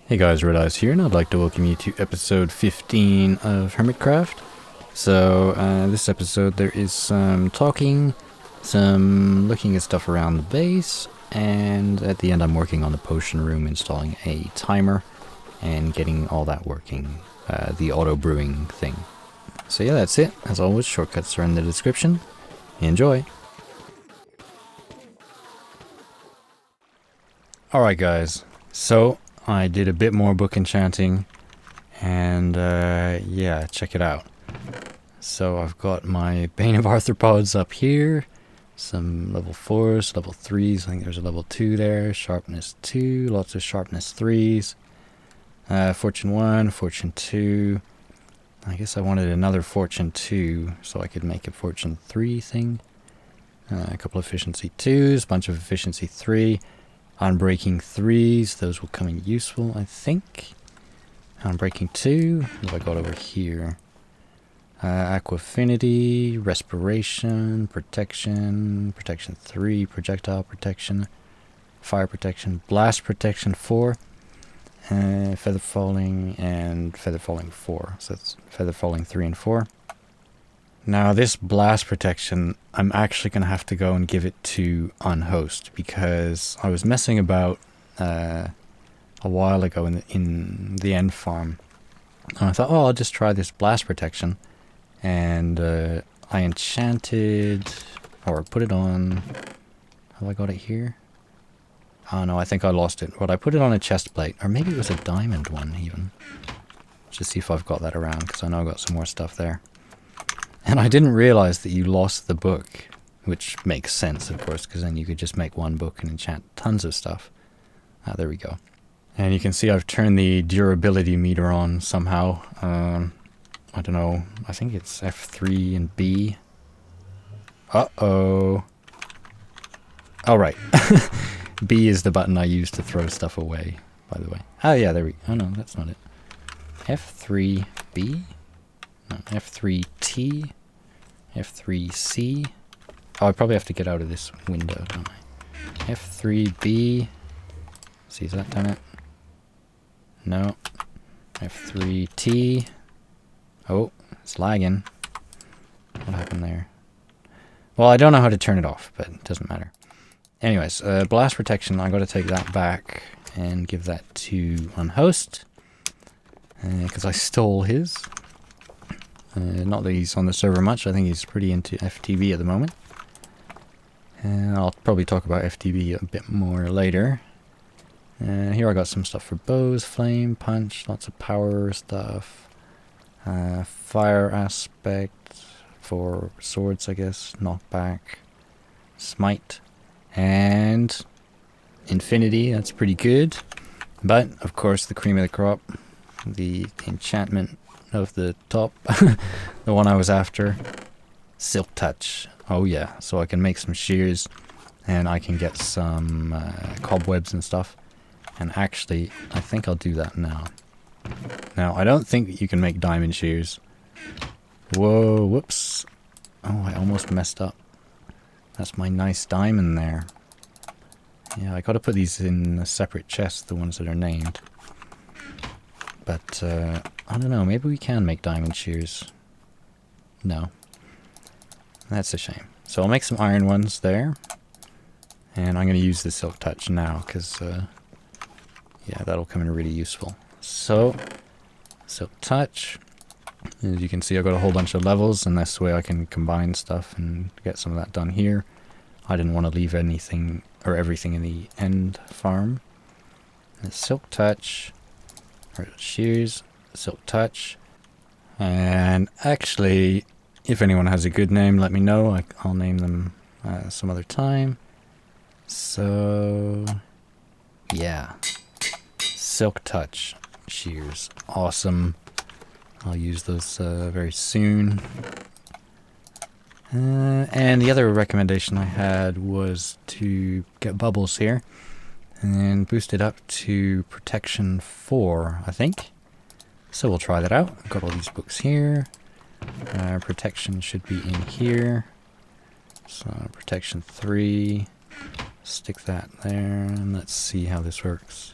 Hey guys, Red Eyes here, and I'd like to welcome you to episode 15 of Hermitcraft. So, this episode there is some talking, some looking at stuff around the base, and at the end I'm working on the potion room, installing a timer, and getting all that working, the auto brewing thing. So yeah, that's it. As always, shortcuts are in the description. Enjoy! Alright guys, so I did a bit more book enchanting, and yeah, check it out. So I've got my Bane of Arthropods up here, some level 4s, level 3s, I think there's a level 2 there, sharpness 2, lots of sharpness 3s, fortune 1, fortune 2, I guess I wanted another fortune 2 so I could make a fortune 3 thing, a couple of efficiency 2s, bunch of efficiency 3, Unbreaking 3s, those will come in useful, I think. Unbreaking 2, what have I got over here? Aqua Affinity, Respiration, Protection, Protection 3, Projectile Protection, Fire Protection, Blast Protection 4, Feather Falling, and Feather Falling 4. So that's Feather Falling 3 and 4. Now this blast protection, I'm actually going to have to go and give it to Unhost, because I was messing about a while ago in the end farm. And I thought, oh, I'll just try this blast protection. And I enchanted, or put it on, have I got it here? Oh no, I think I lost it. But I put it on a chest plate, or maybe it was a diamond one even. Just see if I've got that around, because I know I've got some more stuff there. And I didn't realize that you lost the book, which makes sense, of course, because then you could just make one book and enchant tons of stuff. There we go. And you can see I've turned the durability meter on somehow. I don't know, I think it's F3 and B. Uh-oh. Oh, right. B is the button I use to throw stuff away, by the way. Oh, yeah, there we go. Oh, no, that's not it. F3B? No, F3T, F3C. Oh, I probably have to get out of this window, don't I? F3B. See, is that done it? No. F3T. Oh, it's lagging. What happened there? Well, I don't know how to turn it off, but it doesn't matter. Anyways, blast protection, I got to take that back and give that to Unhost, because I stole his. Not that he's on the server much, I think he's pretty into FTB at the moment. And I'll probably talk about FTB a bit more later. Here I got some stuff for bows, flame, punch, lots of power stuff. Fire aspect for swords, I guess, knockback, smite, and infinity, that's pretty good. But, of course, the cream of the crop, the enchantment of the top, the one I was after, Silk Touch. Oh yeah, so I can make some shears, and I can get some cobwebs and stuff. And actually, I think I'll do that now. Now, I don't think you can make diamond shears. Whoa, whoops. Oh, I almost messed up. That's my nice diamond there. Yeah, I gotta put these in a separate chest, the ones that are named. But, I don't know, maybe we can make diamond shears. No. That's a shame. So I'll make some iron ones there. And I'm going to use the Silk Touch now, because, yeah, that'll come in really useful. So, Silk Touch. As you can see, I've got a whole bunch of levels, and this way I can combine stuff and get some of that done here. I didn't want to leave anything, or everything in the end farm. The Silk Touch. Shears, Silk Touch, and actually, if anyone has a good name, let me know. I'll name them some other time. So, yeah, Silk Touch shears, awesome. I'll use those very soon. And the other recommendation I had was to get bubbles here and boost it up to protection 4, I think. So we'll try that out. I've got all these books here. Protection should be in here. So protection 3. Stick that there, and let's see how this works.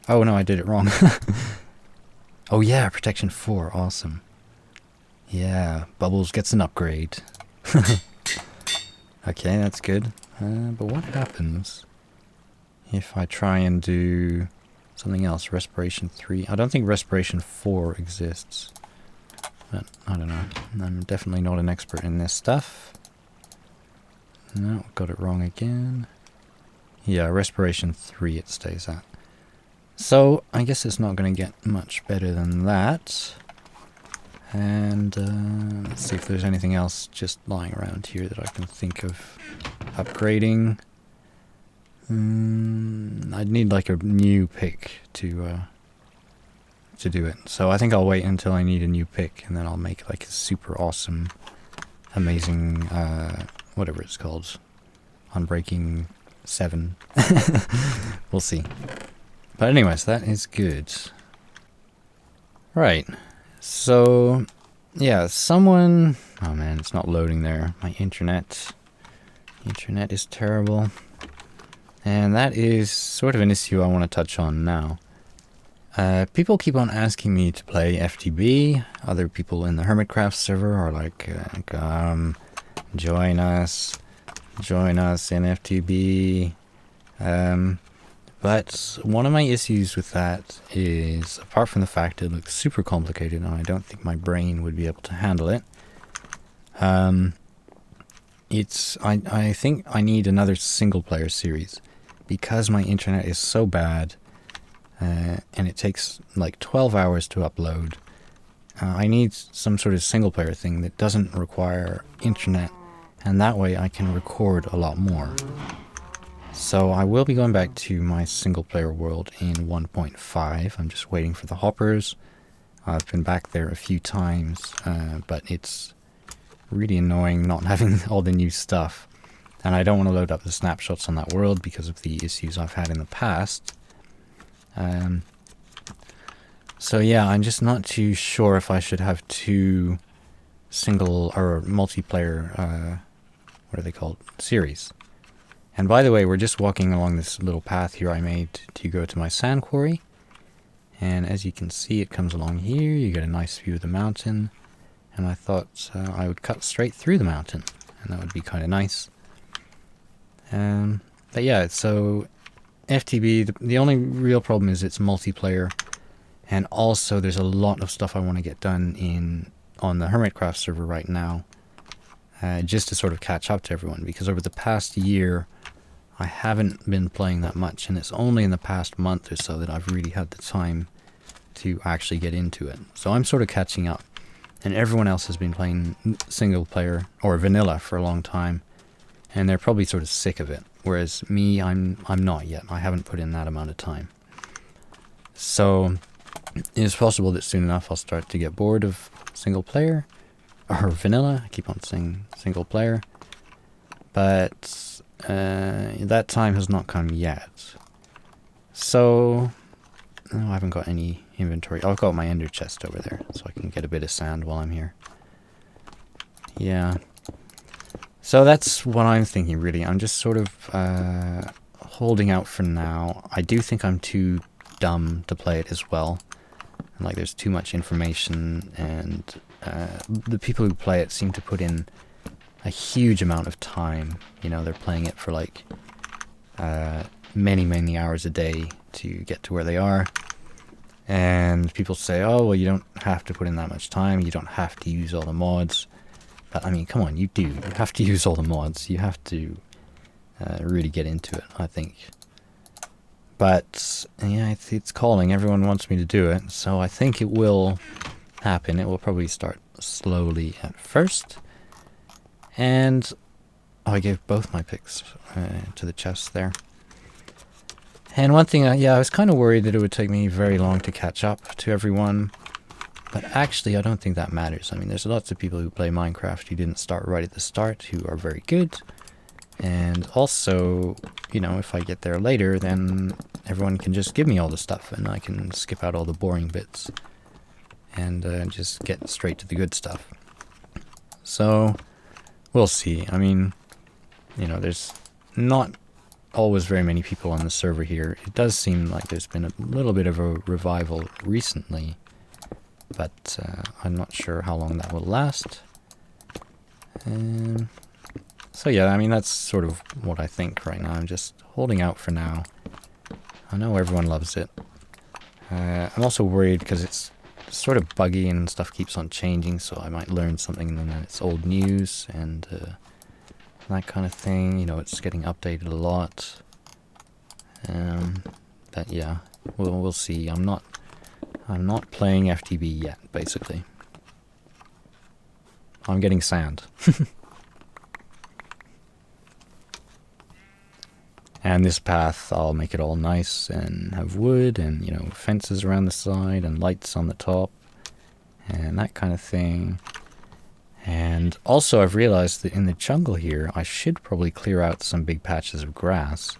Oh no, I did it wrong. Oh yeah, protection 4, awesome. Yeah, Bubbles gets an upgrade. Okay, that's good. But what happens if I try and do something else? Respiration 3. I don't think respiration 4 exists. But I don't know. I'm definitely not an expert in this stuff. No, got it wrong again. Yeah, respiration 3 it stays at. So, I guess it's not going to get much better than that. And let's see if there's anything else just lying around here that I can think of upgrading. I'd need like a new pick to do it. So I think I'll wait until I need a new pick, and then I'll make like a super awesome, amazing, whatever it's called, Unbreaking 7. We'll see. But anyways, that is good. Right. So, yeah, someone... Oh man, it's not loading there. My internet is terrible. And that is sort of an issue I want to touch on now. People keep on asking me to play FTB. Other people in the Hermitcraft server are like, come, join us in FTB. But one of my issues with that is, apart from the fact it looks super complicated and I don't think my brain would be able to handle it, I think I need another single player series because my internet is so bad and it takes like 12 hours to upload. I need some sort of single player thing that doesn't require internet, and that way I can record a lot more. So I will be going back to my single player world in 1.5. I'm just waiting for the hoppers. I've been back there a few times, but it's really annoying not having all the new stuff. And I don't want to load up the snapshots on that world because of the issues I've had in the past. So yeah, I'm just not too sure if I should have two single or multiplayer, what are they called, series. And by the way, we're just walking along this little path here I made to go to my sand quarry. And as you can see, it comes along here. You get a nice view of the mountain. And I thought I would cut straight through the mountain. And that would be kind of nice. But yeah, so FTB, the only real problem is it's multiplayer. And also there's a lot of stuff I want to get done on the Hermitcraft server right now. Just to sort of catch up to everyone. Because over the past year, I haven't been playing that much, and it's only in the past month or so that I've really had the time to actually get into it. So I'm sort of catching up, and everyone else has been playing single player or vanilla for a long time, and they're probably sort of sick of it. Whereas me, I'm not yet. I haven't put in that amount of time. So it's possible that soon enough I'll start to get bored of single player or vanilla. I keep on saying single player, but that time has not come yet. So I haven't got any inventory. I've got my ender chest over there, so I can get a bit of sand while I'm here. Yeah. So that's what I'm thinking, really. I'm just sort of holding out for now. I do think I'm too dumb to play it as well. And, like, there's too much information, and the people who play it seem to put in a huge amount of time. You know, they're playing it for like many hours a day to get to where they are. And people say, oh, well, you don't have to put in that much time. You don't have to use all the mods. But I mean, come on, you do. You have to use all the mods. You have to really get into it, I think. But yeah, it's calling. Everyone wants me to do it. So I think it will happen. It will probably start slowly at first. And I gave both my picks to the chest there. And one thing, I was kind of worried that it would take me very long to catch up to everyone. But actually, I don't think that matters. I mean, there's lots of people who play Minecraft who didn't start right at the start, who are very good. And also, you know, if I get there later, then everyone can just give me all the stuff, and I can skip out all the boring bits. And just get straight to the good stuff. So we'll see. I mean, you know, there's not always very many people on the server here. It does seem like there's been a little bit of a revival recently, but I'm not sure how long that will last. So yeah, I mean, that's sort of what I think right now. I'm just holding out for now. I know everyone loves it. I'm also worried because it's sort of buggy and stuff keeps on changing, so I might learn something and then it's old news and that kind of thing. You know, it's getting updated a lot. But yeah, we'll see. I'm not playing FTB yet, basically. I'm getting sand. And this path, I'll make it all nice and have wood and, you know, fences around the side and lights on the top and that kind of thing. And also I've realized that in the jungle here, I should probably clear out some big patches of grass.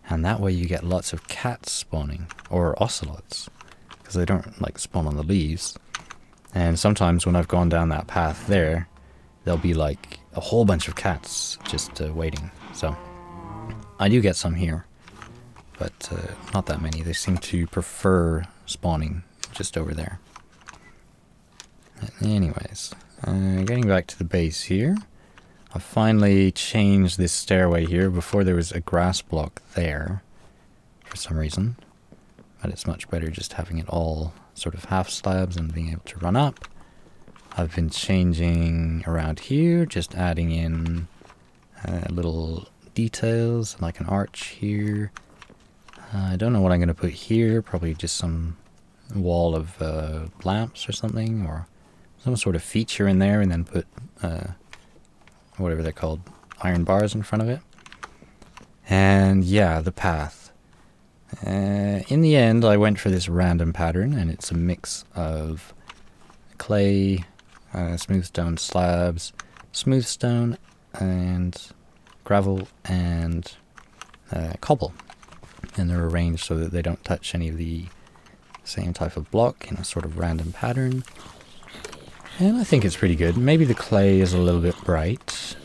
And that way you get lots of cats spawning, or ocelots, because they don't like spawn on the leaves. And sometimes when I've gone down that path there, there'll be like a whole bunch of cats just waiting. So I do get some here, but not that many. They seem to prefer spawning just over there. Anyways, getting back to the base here. I finally changed this stairway here. Before there was a grass block there for some reason, but it's much better just having it all sort of half slabs and being able to run up. I've been changing around here, just adding in little details like an arch here. I don't know what I'm going to put here. Probably just some wall of lamps or something, or some sort of feature in there, and then put whatever they're called, iron bars in front of it. And yeah, the path. In the end, I went for this random pattern, and it's a mix of clay, smooth stone slabs, smooth stone, and gravel, and cobble. And they're arranged so that they don't touch any of the same type of block in a sort of random pattern. And I think it's pretty good. Maybe the clay is a little bit bright.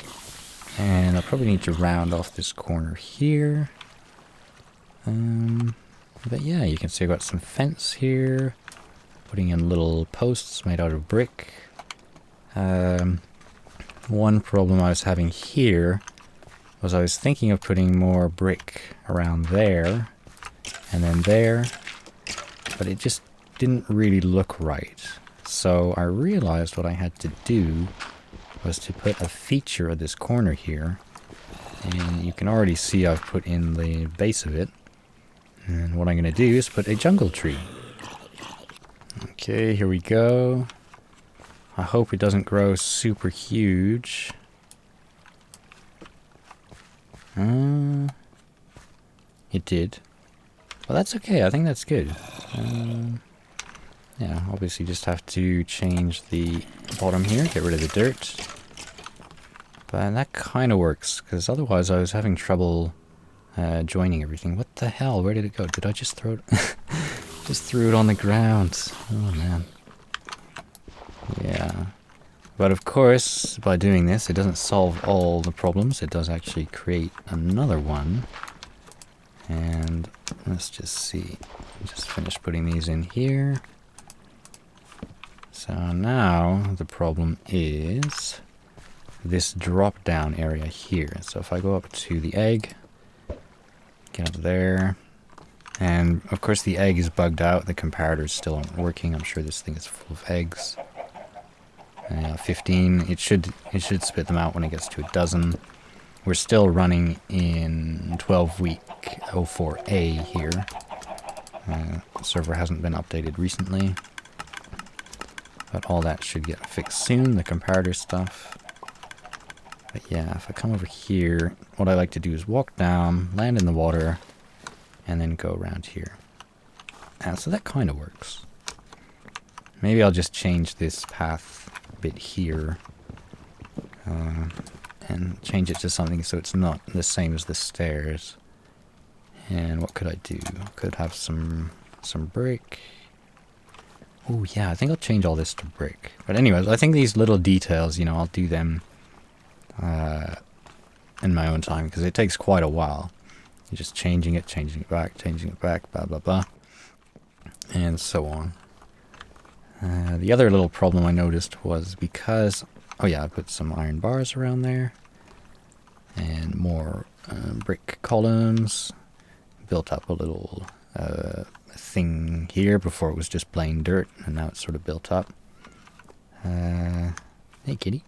And I'll probably need to round off this corner here. But yeah, you can see I've got some fence here. Putting in little posts made out of brick. One problem I was having here was I was thinking of putting more brick around there. And then there. But it just didn't really look right. So I realized what I had to do was to put a feature of this corner here. And you can already see I've put in the base of it. And what I'm going to do is put a jungle tree. Okay, here we go. I hope it doesn't grow super huge. It did. Well, that's okay. I think that's good. Yeah, obviously just have to change the bottom here, get rid of the dirt. But that kind of works, because otherwise I was having trouble joining everything. What the hell? Where did it go? Did I just throw it? Just threw it on the ground. Oh, man. Yeah. But of course, by doing this, it doesn't solve all the problems. It does actually create another one. And let's just see. Just finish putting these in here. So now the problem is this drop down area here. So if I go up to the egg, get up there, and of course the egg is bugged out. The comparators still aren't working. I'm sure this thing is full of eggs. 15. It should spit them out when it gets to a dozen. We're still running in 12-week 04A here. The server hasn't been updated recently. But all that should get fixed soon, the comparator stuff. But yeah, if I come over here, what I like to do is walk down, land in the water, and then go around here. So that kind of works. Maybe I'll just change this path a bit here. And change it to something so it's not the same as the stairs. And what could I do? Could have some brick. Oh yeah, I think I'll change all this to brick. But anyways, I think these little details, you know, I'll do them in my own time, because it takes quite a while. You're just changing it back, blah, blah, blah. And so on. The other little problem I noticed was because... Oh yeah, I put some iron bars around there. And more brick columns. Built up a little thing here before it was just plain dirt. And now it's sort of built up. Hey kitty.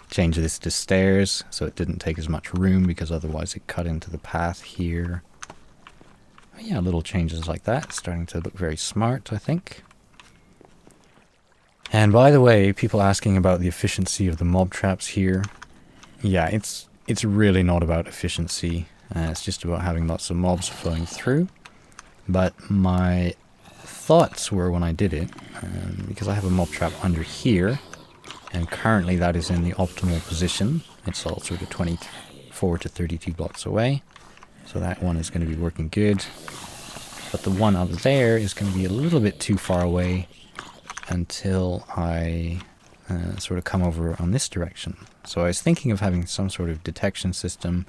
Change this to stairs so it didn't take as much room because otherwise it cut into the path here. But yeah, little changes like that. Starting to look very smart, I think. And by the way, people asking about the efficiency of the mob traps here. Yeah, it's really not about efficiency. It's just about having lots of mobs flowing through. But my thoughts were when I did it, because I have a mob trap under here, and currently that is in the optimal position. It's all sort of 24 to 32 blocks away. So that one is going to be working good. But the one up there is going to be a little bit too far away until I sort of come over on this direction. So I was thinking of having some sort of detection system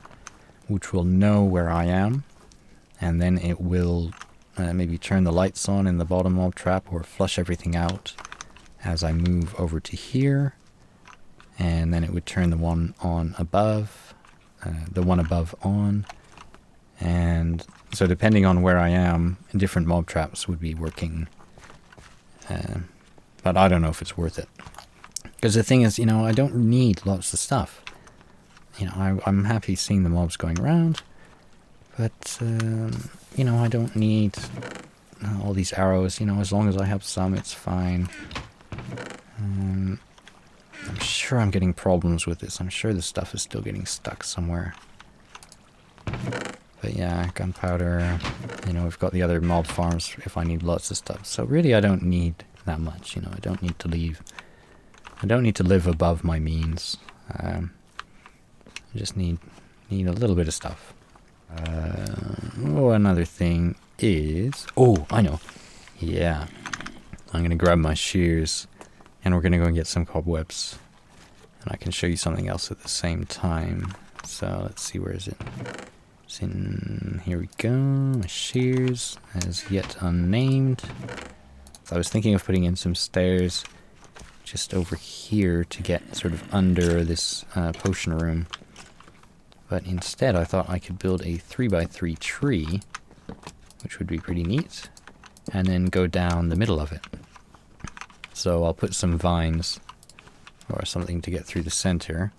which will know where I am, and then it will maybe turn the lights on in the bottom mob trap or flush everything out as I move over to here, and then it would turn the one on above, the one above on, and so depending on where I am, different mob traps would be working, but I don't know if it's worth it. Because the thing is, you know, I don't need lots of stuff. You know, I'm happy seeing the mobs going around, but, you know, I don't need all these arrows. You know, as long as I have some, it's fine. I'm sure I'm getting problems with this. I'm sure the stuff is still getting stuck somewhere. But yeah, gunpowder. You know, we've got the other mob farms if I need lots of stuff. So really, I don't need that much. You know, I don't need to leave. I don't need to live above my means. I just need a little bit of stuff. Oh, another thing is... Oh, I know. Yeah. I'm going to grab my shears and we're going to go and get some cobwebs. And I can show you something else at the same time. So let's see, where is it? It's in... Here we go. My shears, as yet unnamed. So I was thinking of putting in some stairs just over here to get sort of under this potion room. But instead I thought I could build a 3x3 tree, which would be pretty neat, and then go down the middle of it. So I'll put some vines or something to get through the center,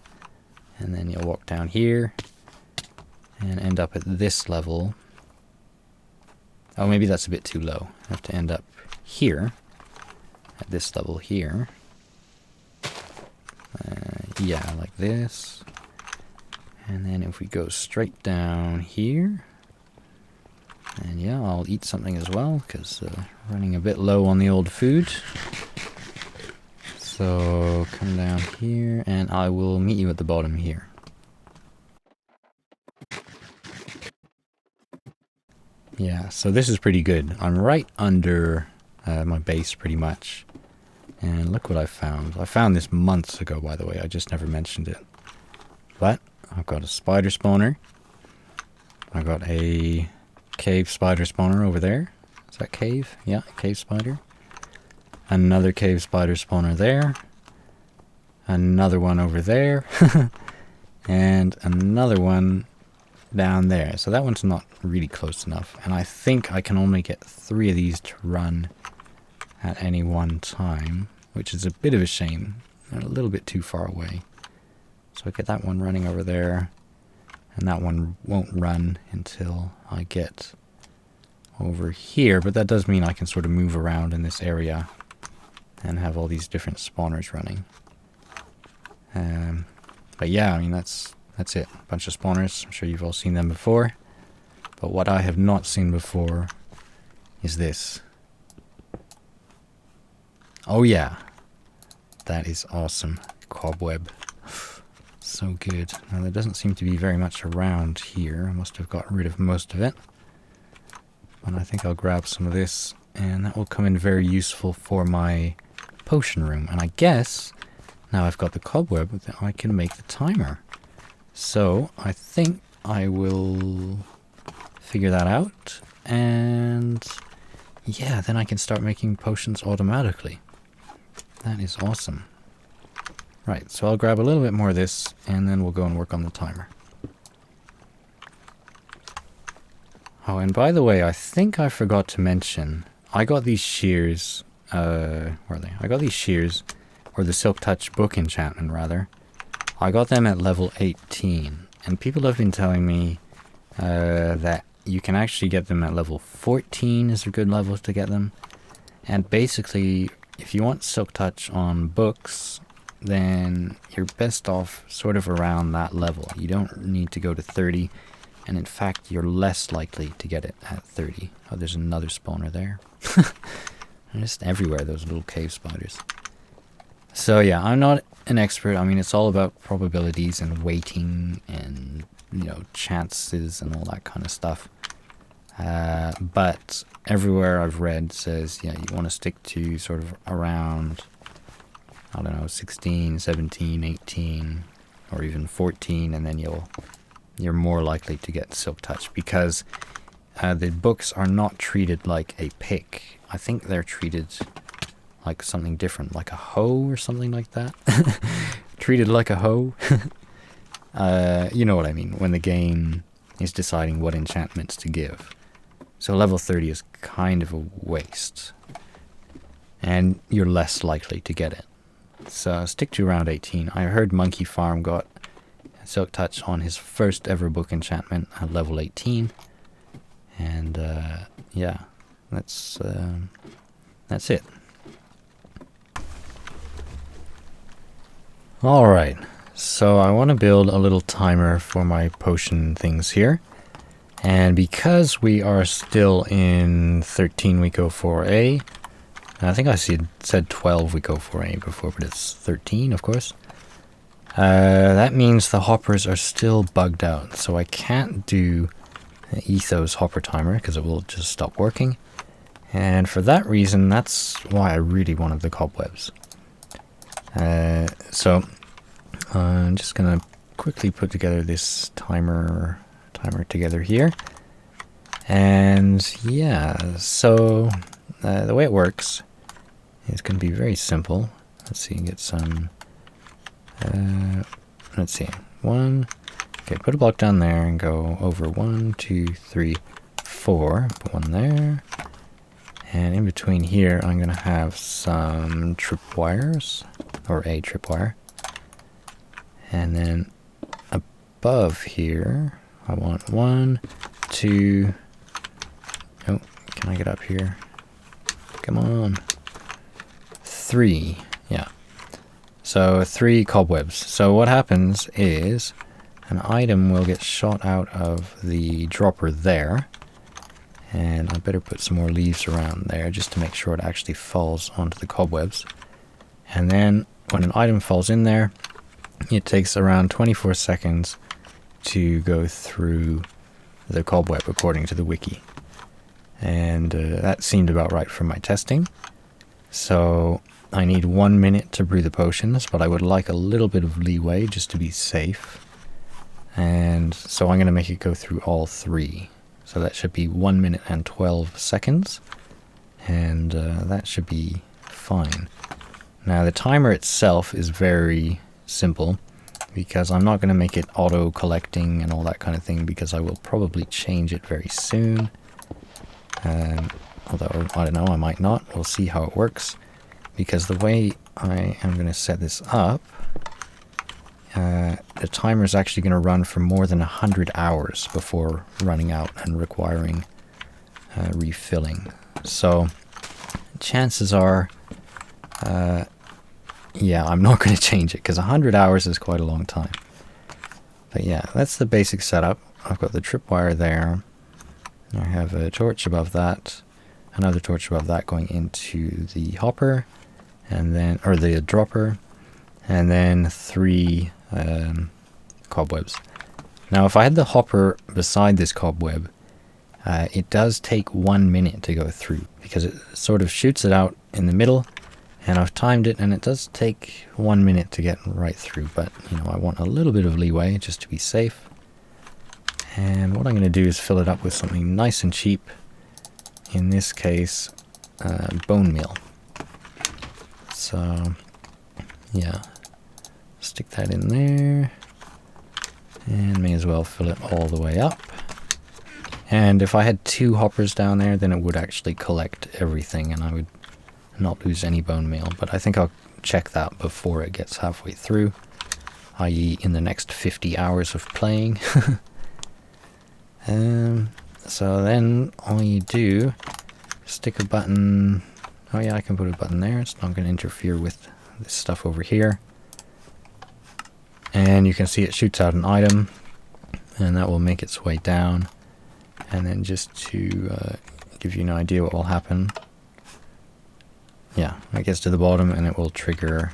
and then you'll walk down here and end up at this level. Oh, maybe that's a bit too low. I have to end up here, at this level here. Yeah, like this. And then if we go straight down here, and yeah, I'll eat something as well, because running a bit low on the old food. So come down here, and I will meet you at the bottom here. Yeah, so this is pretty good. I'm right under my base pretty much. And look what I found. I found this months ago, by the way. I just never mentioned it. But I've got a spider spawner. I've got a cave spider spawner over there. Is that cave? Yeah, cave spider. Another cave spider spawner there. Another one over there. And another one down there. So that one's not really close enough. And I think I can only get 3 of these to run at any one time, which is a bit of a shame. They're a little bit too far away. So I get that one running over there, and that one won't run until I get over here, but that does mean I can sort of move around in this area and have all these different spawners running. But yeah, I mean, that's it. A bunch of spawners. I'm sure you've all seen them before. But what I have not seen before is this. Oh yeah, that is awesome. Cobweb. So good. Now there doesn't seem to be very much around here. I must have got rid of most of it. But I think I'll grab some of this, and that will come in very useful for my potion room. And I guess, now I've got the cobweb, that I can make the timer. So I think I will figure that out, and yeah, then I can start making potions automatically. That is awesome. Right, so I'll grab a little bit more of this, and then we'll go and work on the timer. Oh, and by the way, I think I forgot to mention, I got these shears, where are they? I got these shears, or the Silk Touch book enchantment, rather. I got them at level 18, and people have been telling me that you can actually get them at level 14 is a good level to get them. And basically, if you want Silk Touch on books, then you're best off sort of around that level. You don't need to go to 30, and in fact, you're less likely to get it at 30. Oh, there's another spawner there. They're just everywhere, those little cave spiders. So yeah, I'm not an expert. I mean, it's all about probabilities and weighting and, you know, chances and all that kind of stuff. But everywhere I've read says, yeah, you want to stick to sort of around, I don't know, 16, 17, 18, or even 14, and then you're more likely to get Silk Touch, because the books are not treated like a pick. I think they're treated like something different, like a hoe or something like that. Treated like a hoe. You know what I mean, when the game is deciding what enchantments to give. So level 30 is kind of a waste, and you're less likely to get it. So stick to around 18. I heard Monkey Farm got Silk Touch on his first ever book enchantment at level 18. And yeah, that's it. Alright, so I want to build a little timer for my potion things here. And because we are still in 13 week 04A, I think I said 12 week 04A before, but it's 13, of course. That means the hoppers are still bugged out, so I can't do the Ethos hopper timer because it will just stop working. And for that reason, that's why I really wanted the cobwebs. So I'm just gonna quickly put together this timer together here. And yeah, so the way it works is going to be very simple. Let's see, get some, let's see, okay, put a block down there and go over 1, 2, 3, 4, put one there. And in between here, I'm going to have some tripwires, or a tripwire. And then above here, I want 1, 2, oh, can I get up here? Come on. 3, yeah. So 3 cobwebs. So what happens is an item will get shot out of the dropper there. And I better put some more leaves around there just to make sure it actually falls onto the cobwebs. And then when an item falls in there, it takes around 24 seconds to go through the cobweb according to the wiki. And that seemed about right for my testing. So I need 1 minute to brew the potions, but I would like a little bit of leeway just to be safe. And so I'm going to make it go through all 3. So that should be 1 minute and 12 seconds. And that should be fine. Now the timer itself is very simple, because I'm not going to make it auto-collecting and all that kind of thing, because I will probably change it very soon. Although, I don't know, I might not. We'll see how it works. Because the way I am going to set this up, the timer is actually going to run for more than 100 hours before running out and requiring refilling. So, chances are, yeah, I'm not going to change it, because 100 hours is quite a long time. But yeah, that's the basic setup. I've got the tripwire there. I have a torch above that, another torch above that going into the hopper, and then, or the dropper, and then 3 cobwebs. Now, if I had the hopper beside this cobweb, it does take 1 minute to go through, because it sort of shoots it out in the middle, and I've timed it, and it does take 1 minute to get right through, but, you know, I want a little bit of leeway just to be safe. And what I'm going to do is fill it up with something nice and cheap. In this case, bone meal. So, yeah. Stick that in there. And may as well fill it all the way up. And if I had 2 hoppers down there, then it would actually collect everything and I would not lose any bone meal. But I think I'll check that before it gets halfway through, i.e. in the next 50 hours of playing. So then all you do, stick a button. Oh yeah, I can put a button there. It's not going to interfere with this stuff over here. And you can see it shoots out an item, and that will make its way down. And then just to give you an idea what will happen. Yeah, it gets to the bottom and it will trigger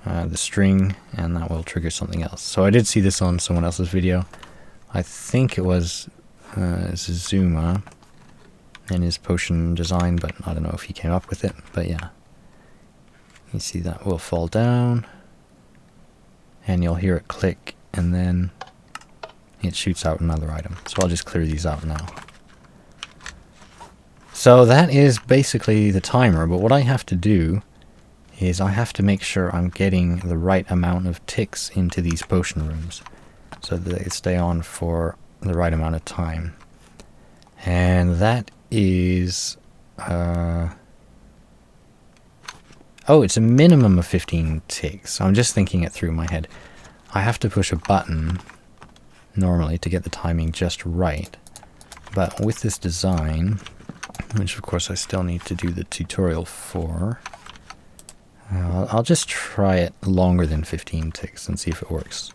the string, and that will trigger something else. So I did see this on someone else's video. I think it was Zuma in his potion design, but I don't know if he came up with it. But yeah, you see that will fall down, and you'll hear it click, and then it shoots out another item. So I'll just clear these out now. So that is basically the timer, but what I have to do is I have to make sure I'm getting the right amount of ticks into these potion rooms so that they stay on for the right amount of time. And that is it's a minimum of 15 ticks. I'm just thinking it through in my head. I have to push a button normally to get the timing just right, but with this design, which of course I still need to do the tutorial for, I'll just try it longer than 15 ticks and see if it works.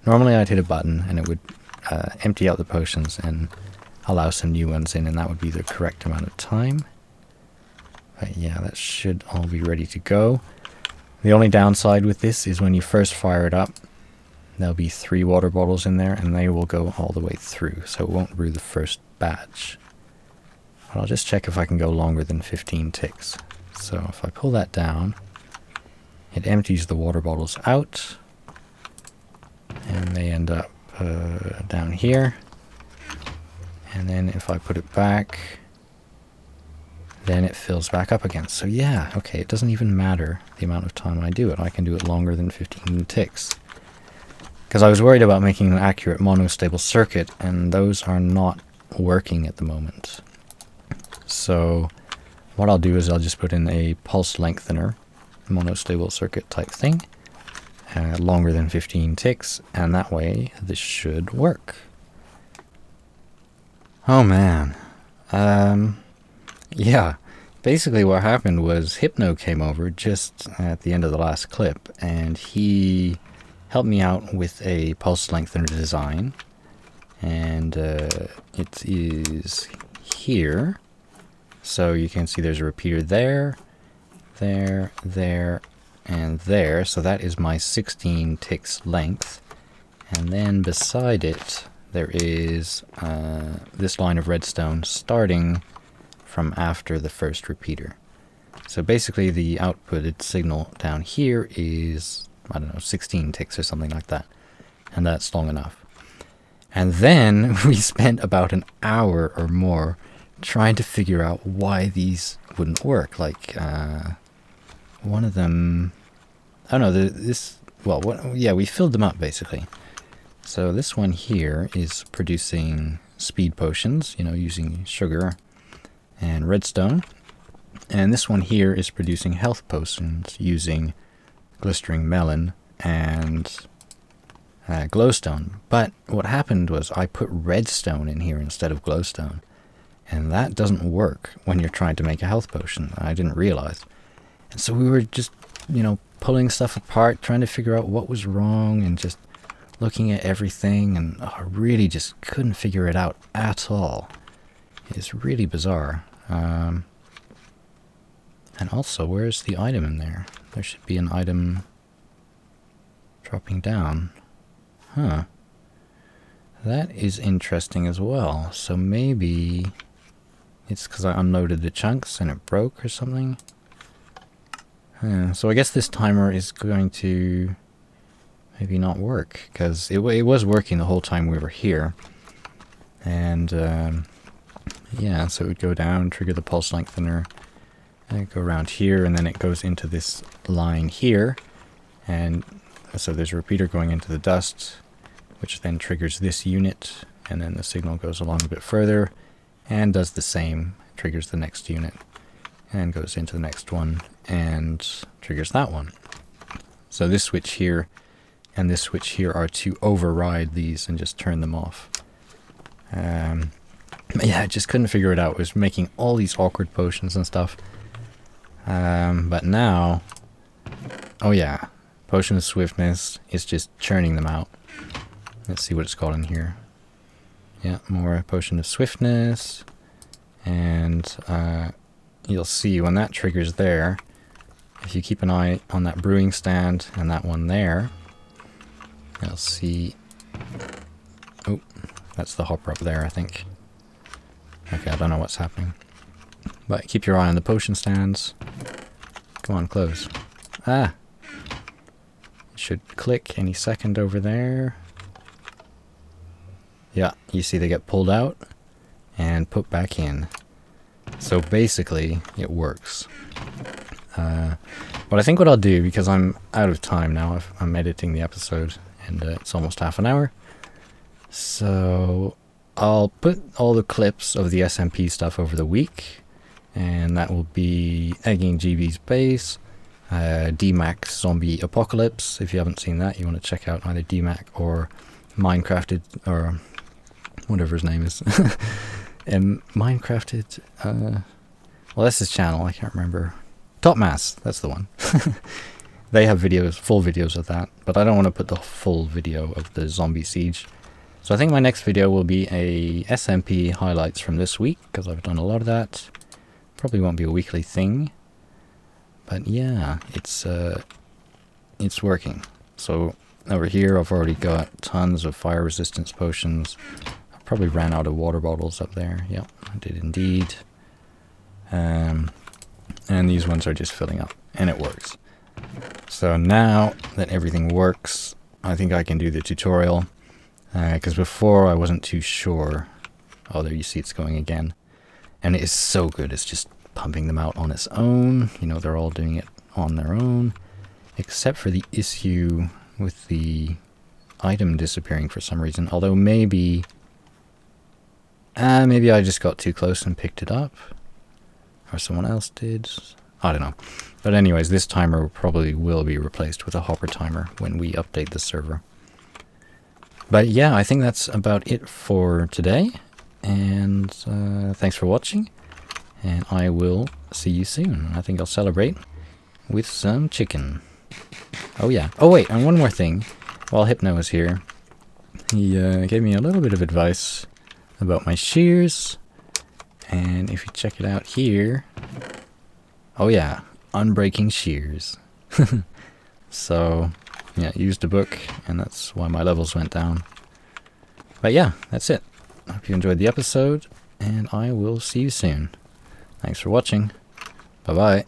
Normally I'd hit a button and it would empty out the potions and allow some new ones in, and that would be the correct amount of time. But yeah, that should all be ready to go. The only downside with this is when you first fire it up, there'll be 3 water bottles in there and they will go all the way through, so it won't brew the first batch. But I'll just check if I can go longer than 15 ticks. So if I pull that down, it empties the water bottles out, and they end up down here. And then if I put it back, then it fills back up again. So yeah, okay, it doesn't even matter the amount of time I do it. I can do it longer than 15 ticks. Because I was worried about making an accurate monostable circuit, and those are not working at the moment. So what I'll do is I'll just put in a pulse-lengthener monostable circuit type thing, longer than 15 ticks, and that way this should work. Oh man. Yeah, basically what happened was Hypno came over just at the end of the last clip, and he helped me out with a pulse-lengthener design, and it is here. So you can see there's a repeater there, there, there, and there. So that is my 16 ticks length. And then beside it, there is this line of redstone starting from after the first repeater. So basically the outputted signal down here is, I don't know, 16 ticks or something like that. And that's long enough. And then we spent about an hour or more trying to figure out why these wouldn't work. Like, one of them, I don't know, yeah, we filled them up basically. So this one here is producing speed potions, you know, using sugar and redstone. And this one here is producing health potions using glistering melon and glowstone. But what happened was I put redstone in here instead of glowstone. And that doesn't work when you're trying to make a health potion. I didn't realize. And so we were just, you know, pulling stuff apart, trying to figure out what was wrong, and just looking at everything, and I really just couldn't figure it out at all. It's really bizarre. And also, where's the item in there? There should be an item dropping down. Huh. That is interesting as well. So maybe it's because I unloaded the chunks and it broke or something. So I guess this timer is going to maybe not work, because it was working the whole time we were here. And yeah, so it would go down, trigger the pulse lengthener, and go around here, and then it goes into this line here. And so there's a repeater going into the dust, which then triggers this unit, and then the signal goes along a bit further and does the same, triggers the next unit, and goes into the next one and triggers that one. So this switch here and this switch here are to override these and just turn them off. But yeah, I just couldn't figure it out. It was making all these awkward potions and stuff. But now, oh yeah, Potion of Swiftness is just churning them out. Let's see what it's got in here. Yeah, more Potion of Swiftness. And you'll see when that triggers there, if you keep an eye on that brewing stand and that one there, you'll see... Oh, that's the hopper up there, I think. Okay, I don't know what's happening. But keep your eye on the potion stands. Come on, close. Ah! It should click any second over there. Yeah, you see they get pulled out and put back in. So basically, it works. But I think what I'll do, because I'm out of time now, I'm editing the episode, and it's almost half an hour. So I'll put all the clips of the SMP stuff over the week, and that will be Egging GB's Base, DMAC Zombie Apocalypse. If you haven't seen that, you want to check out either DMAC or Minecrafted, or whatever his name is. Minecrafted, well, that's his channel, I can't remember. Top Mass, that's the one. They have videos, full videos of that, but I don't want to put the full video of the zombie siege. So I think my next video will be a SMP highlights from this week, because I've done a lot of that. Probably won't be a weekly thing, but yeah, it's working. So over here I've already got tons of fire resistance potions. I probably ran out of water bottles up there. Yep, I did indeed. And these ones are just filling up, and it works. So now that everything works, I think I can do the tutorial, because before I wasn't too sure. Oh, there you see it's going again. And it is so good, it's just pumping them out on its own. You know, they're all doing it on their own, except for the issue with the item disappearing for some reason. Although maybe I just got too close and picked it up, or someone else did. I don't know. But anyways, this timer probably will be replaced with a hopper timer when we update the server. But yeah, I think that's about it for today. And thanks for watching. And I will see you soon. I think I'll celebrate with some chicken. Oh yeah. Oh wait, and one more thing. While Hypno was here, he gave me a little bit of advice about my shears. And if you check it out here, oh yeah, unbreaking shears. So yeah, used a book, and that's why my levels went down. But yeah, that's it. I hope you enjoyed the episode, and I will see you soon. Thanks for watching. Bye bye.